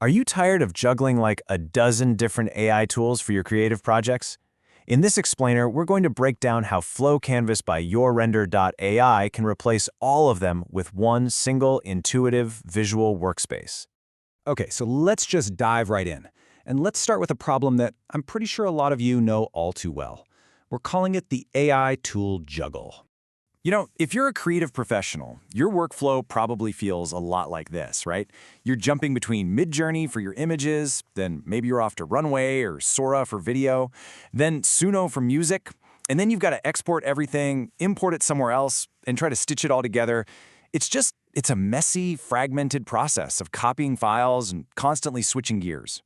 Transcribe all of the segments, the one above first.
Are you tired of juggling like a dozen different AI tools for your creative projects? In this explainer, we're going to break down how Flow Canvas by YourRender.ai can replace all of them with one single intuitive visual workspace. Okay, so let's just dive right in. And let's start with a problem that I'm pretty sure a lot of you know all too well. We're calling it the AI tool juggle. You know, if you're a creative professional, your workflow probably feels a lot like this, right? You're jumping between Midjourney for your images, then maybe you're off to Runway or Sora for video, then Suno for music, and then you've got to export everything, import it somewhere else, and try to stitch it all together. It's a messy, fragmented process of copying files and constantly switching gears.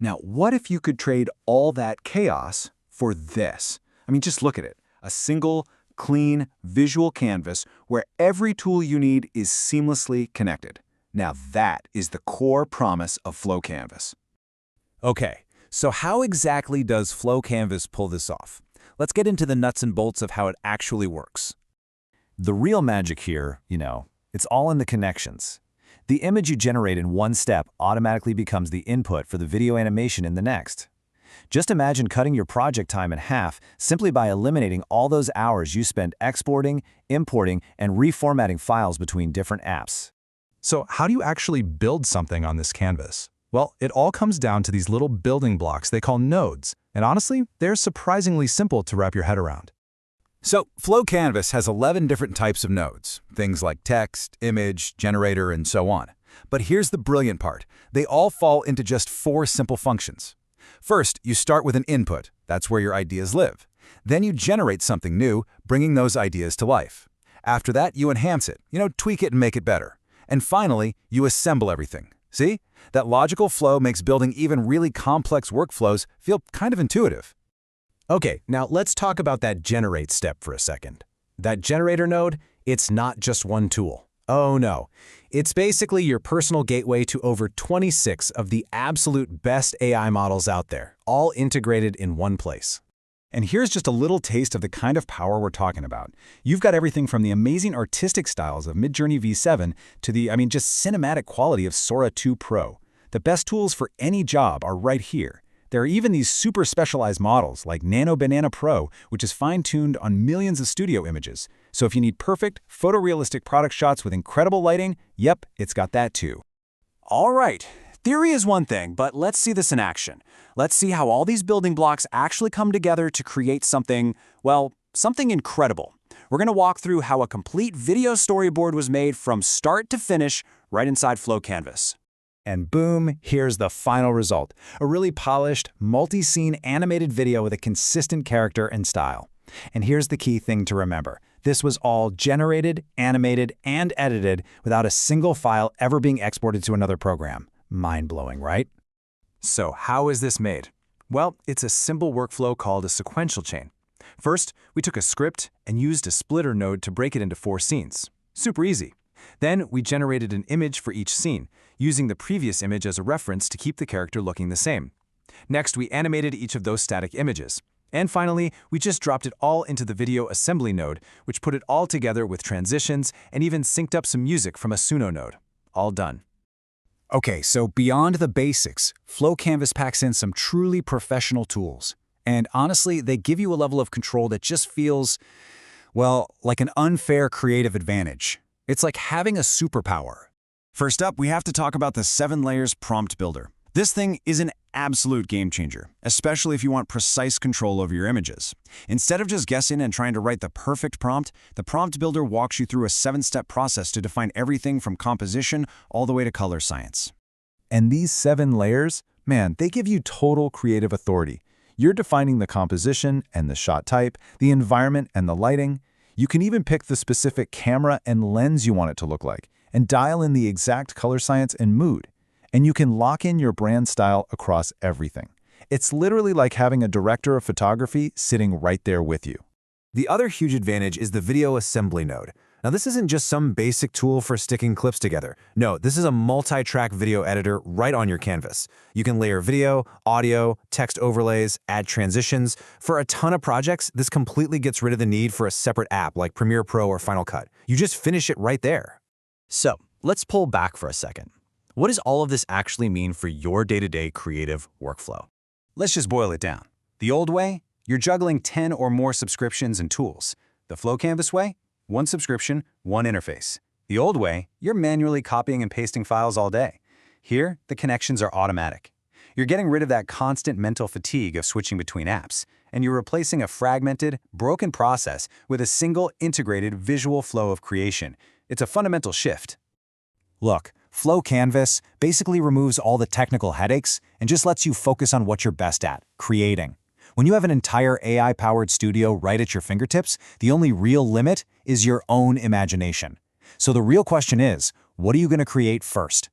Now, what if you could trade all that chaos for this? I mean, just look at it. A single, clean, visual canvas where every tool you need is seamlessly connected. Now that is the core promise of Flow Canvas. Okay, so how exactly does Flow Canvas pull this off? Let's get into the nuts and bolts of how it actually works. The real magic here, it's all in the connections. The image you generate in one step automatically becomes the input for the video animation in the next. Just imagine cutting your project time in half simply by eliminating all those hours you spend exporting, importing, and reformatting files between different apps. So how do you actually build something on this canvas? Well, it all comes down to these little building blocks they call nodes. And honestly, they're surprisingly simple to wrap your head around. So Flow Canvas has 11 different types of nodes, things like text, image, generator, and so on. But here's the brilliant part. They all fall into just 4 simple functions. First, you start with an input. That's where your ideas live. Then you generate something new, bringing those ideas to life. After that, you enhance it, tweak it and make it better. And finally, you assemble everything. See? That logical flow makes building even really complex workflows feel kind of intuitive. Okay, now let's talk about that generate step for a second. That generator node, it's not just one tool. Oh no. It's basically your personal gateway to over 26 of the absolute best AI models out there, all integrated in one place. And here's just a little taste of the kind of power we're talking about. You've got everything from the amazing artistic styles of Midjourney V7 to the, just cinematic quality of Sora 2 Pro. The best tools for any job are right here. There are even these super specialized models like Nano Banana Pro, which is fine-tuned on millions of studio images. So if you need perfect, photorealistic product shots with incredible lighting, yep, it's got that too. All right, theory is one thing, but let's see this in action. Let's see how all these building blocks actually come together to create something, something incredible. We're going to walk through how a complete video storyboard was made from start to finish right inside Flow Canvas. And boom, here's the final result. A really polished, multi-scene animated video with a consistent character and style. And here's the key thing to remember. This was all generated, animated, and edited without a single file ever being exported to another program. Mind-blowing, right? So how is this made? Well, it's a simple workflow called a sequential chain. First, we took a script and used a splitter node to break it into 4 scenes. Super easy. Then we generated an image for each scene, using the previous image as a reference to keep the character looking the same. Next, we animated each of those static images. And finally, we just dropped it all into the video assembly node, which put it all together with transitions and even synced up some music from a Suno node. All done. Okay, so beyond the basics, Flow Canvas packs in some truly professional tools. And honestly, they give you a level of control that just feels, like an unfair creative advantage. It's like having a superpower. First up, we have to talk about the 7 layers prompt builder. This thing is an absolute game changer, especially if you want precise control over your images. Instead of just guessing and trying to write the perfect prompt, the prompt builder walks you through a 7-step process to define everything from composition all the way to color science. And these 7 layers, they give you total creative authority. You're defining the composition and the shot type, the environment and the lighting. You can even pick the specific camera and lens you want it to look like, and dial in the exact color science and mood. And you can lock in your brand style across everything. It's literally like having a director of photography sitting right there with you. The other huge advantage is the video assembly node. Now, this isn't just some basic tool for sticking clips together. No, this is a multi-track video editor right on your canvas. You can layer video, audio, text overlays, add transitions. For a ton of projects, this completely gets rid of the need for a separate app like Premiere Pro or Final Cut. You just finish it right there. So, let's pull back for a second. What does all of this actually mean for your day-to-day creative workflow? Let's just boil it down. The old way, you're juggling 10 or more subscriptions and tools. The Flow Canvas way, one subscription, one interface. The old way, you're manually copying and pasting files all day. Here, the connections are automatic. You're getting rid of that constant mental fatigue of switching between apps, and you're replacing a fragmented, broken process with a single integrated visual flow of creation. It's a fundamental shift. Look, Flow Canvas basically removes all the technical headaches and just lets you focus on what you're best at, creating. When you have an entire AI-powered studio right at your fingertips, the only real limit is your own imagination. So the real question is, what are you going to create first?